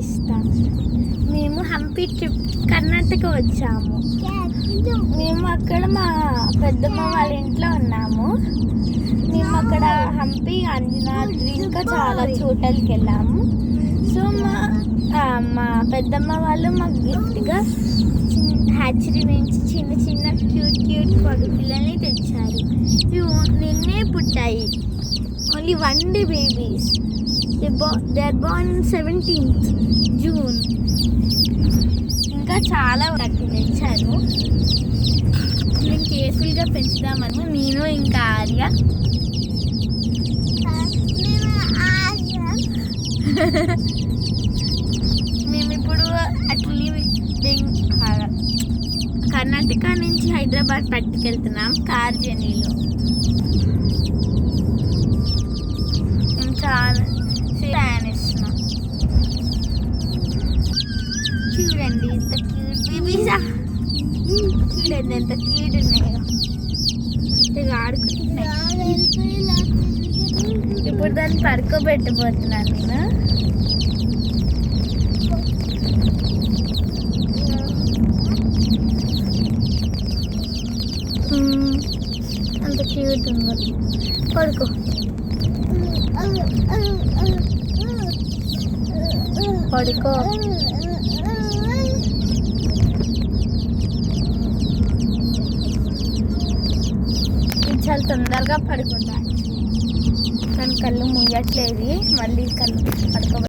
ఇస్తా. మేము హంపి ట్రిప్ కర్ణాటక వచ్చాము. మేము అక్కడ మా పెద్దమ్మ వాళ్ళ ఇంట్లో ఉన్నాము. మేము అక్కడ హంపి, అంజనాద్రి ఇంకా చాలా చోటలకి వెళ్ళాము. సో మా పెద్దమ్మ వాళ్ళు మాకు గిఫ్ట్గా హ్యాచరీ నుంచి చిన్న చిన్న క్యూట్ పడుపిల్లల్ని తెచ్చారు. ఇవి నిన్నే పుట్టాయి. Only 1 day babies. They are born 17th June. ఇంకా చాలా వరకు తెచ్చారు. మేము కేర్ఫుల్గా పెంచుదామని నేను ఇంకా ఆర్య. మేము ఇప్పుడు కర్ణాటక నుంచి హైదరాబాద్ పట్టుకెళ్తున్నాం కార్ జర్నీలో. మేము చాలా ప్రయాణిస్తున్నాం. చూడండి ఎంత క్యూట్ బేబీసా. చూడండి ఎంత క్యూట్ ఉన్నాయో. ఆడుకుంటున్నాయి. ఇప్పుడు దాన్ని పడుకోబెట్టబోతున్నాను నేను. అంత క్యూట్ ఉందో. పడుకో. పడుకో. చాలా తొందరగా పడుకుంటా. కానీ కళ్ళు ముయ్యట్లేదు. మళ్ళీ కళ్ళు పడుకో.